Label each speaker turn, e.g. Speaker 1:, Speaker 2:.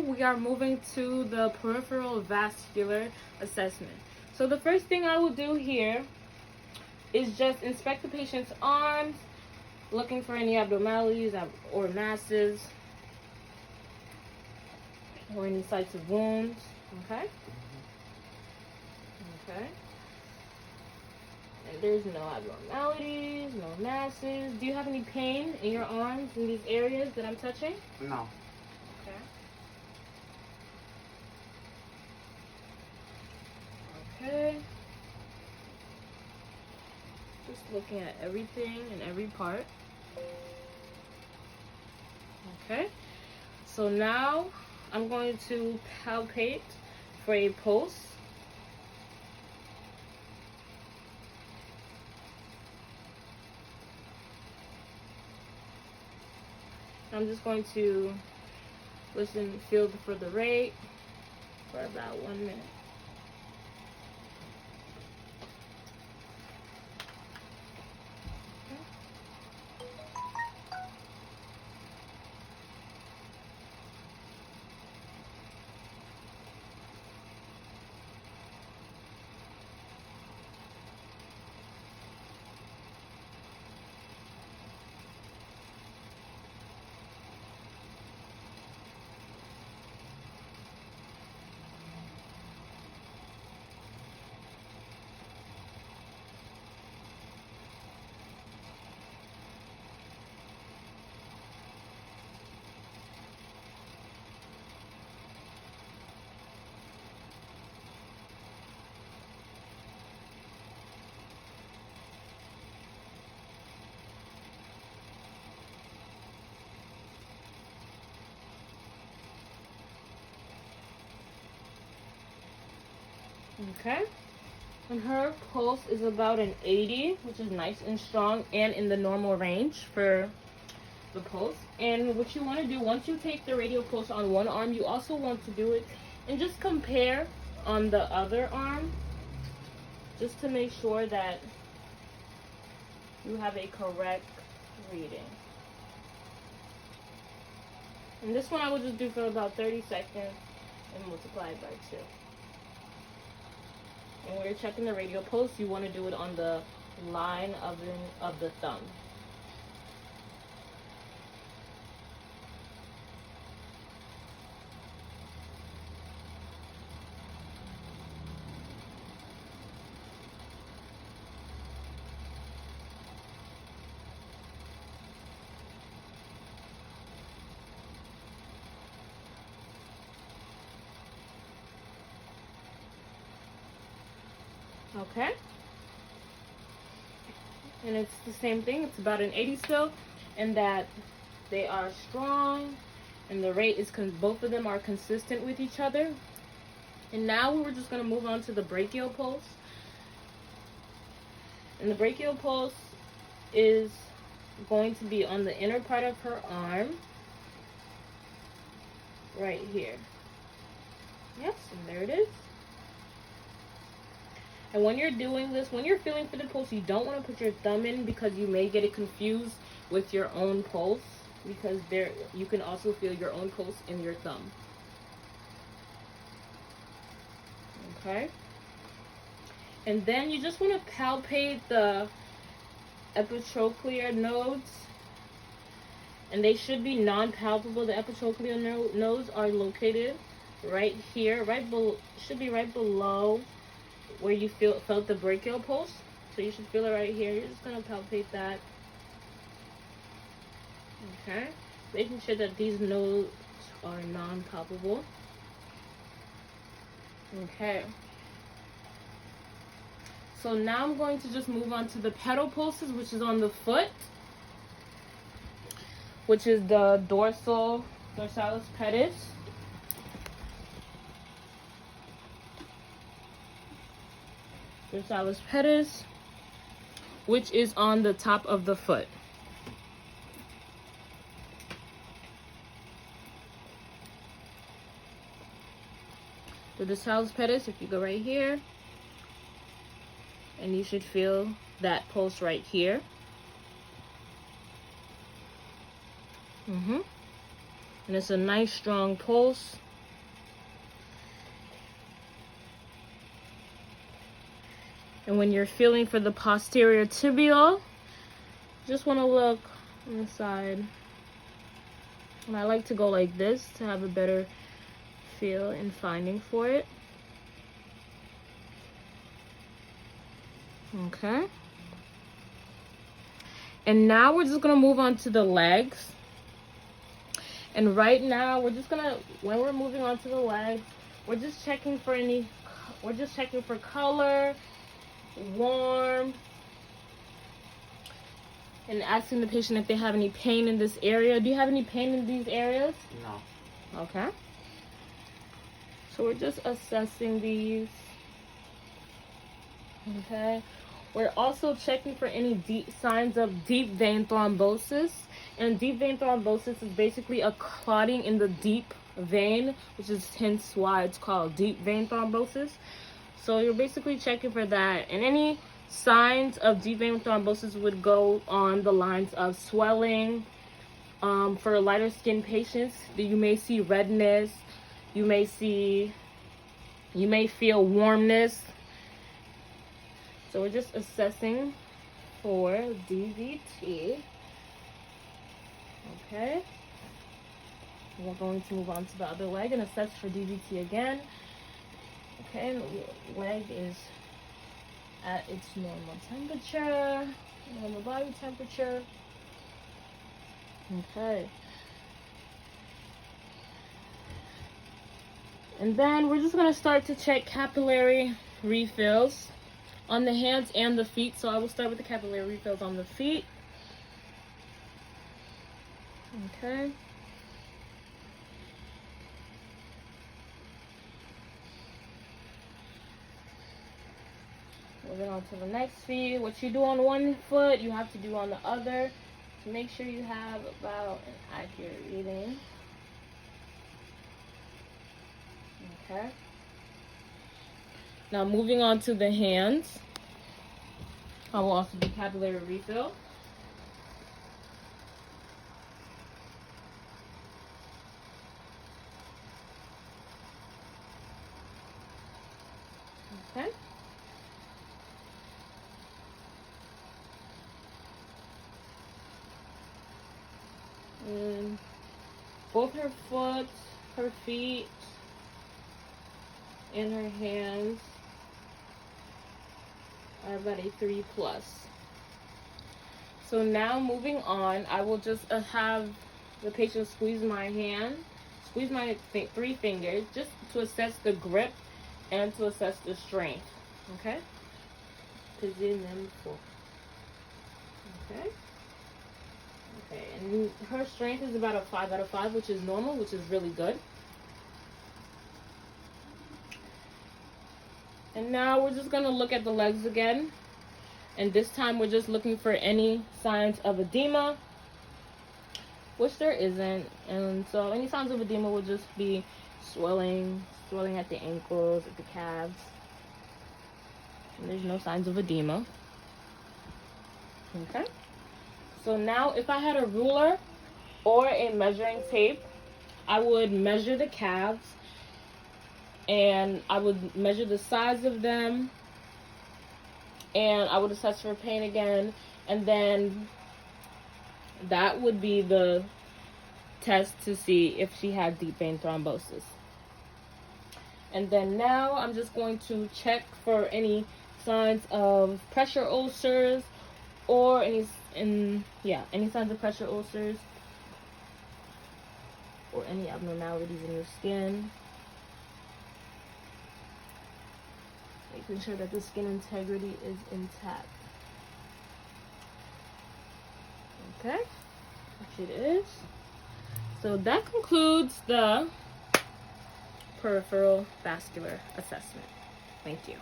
Speaker 1: We are moving to the peripheral vascular assessment. So the first thing I will do here is just inspect the patient's arms, looking for any abnormalities or masses or any sites of wounds. Okay? Okay. And there's no abnormalities, no masses. Do you have any pain in your arms in these areas that I'm touching?
Speaker 2: No.
Speaker 1: Okay. Okay. Just looking at everything and every part. Okay. So now I'm going to palpate for a pulse. I'm just going to listen, feel for the rate for about 1 minute. Okay, and her pulse is about an 80, which is nice and strong and in the normal range for the pulse. And what you want to do, once you take the radial pulse on one arm, you also want to do it and just compare on the other arm, just to make sure that you have a correct reading. And this one I will just do for about 30 seconds and multiply it by 2. And when you're checking the radial pulse, you want to do it on the line of the thumb. Okay, and it's the same thing. It's about an 80 still, and that they are strong, and the rate is both of them are consistent with each other. And now we're just going to move on to the brachial pulse. And the brachial pulse is going to be on the inner part of her arm, right here. Yes, and there it is. And when you're doing this, when you're feeling for the pulse, you don't want to put your thumb in, because you may get it confused with your own pulse, because you can also feel your own pulse in your thumb. Okay? And then you just want to palpate the epitrochlear nodes. And they should be non-palpable. The epitrochlear nodes are located right here, should be right below where you felt the brachial pulse. So you should feel it right here. You're just going to palpate that. Okay. Making sure that these nodes are non-palpable. Okay. So now I'm going to just move on to the pedal pulses, which is on the foot, which is the dorsalis pedis. Dorsalis pedis, which is on the top of the foot. The dorsalis pedis, if you go right here, and you should feel that pulse right here. And it's a nice strong pulse. And when you're feeling for the posterior tibial, just want to look on the side. And I like to go like this to have a better feel and finding for it. Okay. And now we're just going to move on to the legs. And right now we're just going to, when we're moving on to the legs, we're just checking for color, warm, and asking the patient if they have any pain in this area. Do you have any pain in these areas?
Speaker 2: No.
Speaker 1: Okay. So we're just assessing these. Okay. We're also checking for any signs of deep vein thrombosis. And deep vein thrombosis is basically a clotting in the deep vein, which is hence why it's called deep vein thrombosis. So you're basically checking for that. And any signs of deep vein thrombosis would go on the lines of swelling. For lighter skin patients, you may see redness. You may feel warmness. So we're just assessing for DVT. Okay. We're going to move on to the other leg and assess for DVT again. Okay, and the leg is at its normal temperature, normal body temperature. Okay. And then we're just going to start to check capillary refills on the hands and the feet. So I will start with the capillary refills on the feet. Okay. Moving on to the next feet. What you do on one foot, you have to do on the other to make sure you have about an accurate reading. Okay. Now moving on to the hands. I will also do capillary refill. Okay. And both her foot, her feet, and her hands are about a 3+. So now moving on, I will just have the patient squeeze my hand, squeeze my 3 fingers, just to assess the grip and to assess the strength. Okay? Position them full. Okay? Okay, and her strength is about a 5 out of 5, which is normal, which is really good. And now we're just going to look at the legs again. And this time we're just looking for any signs of edema, which there isn't. And so any signs of edema will just be swelling at the ankles, at the calves. And there's no signs of edema. Okay. So now if I had a ruler or a measuring tape, I would measure the calves and I would measure the size of them and I would assess for pain again, and then that would be the test to see if she had deep vein thrombosis. And then now I'm just going to check for any signs of pressure ulcers or any signs of pressure ulcers or any abnormalities in your skin. Making sure that the skin integrity is intact. Okay, which it is. So that concludes the peripheral vascular assessment. Thank you.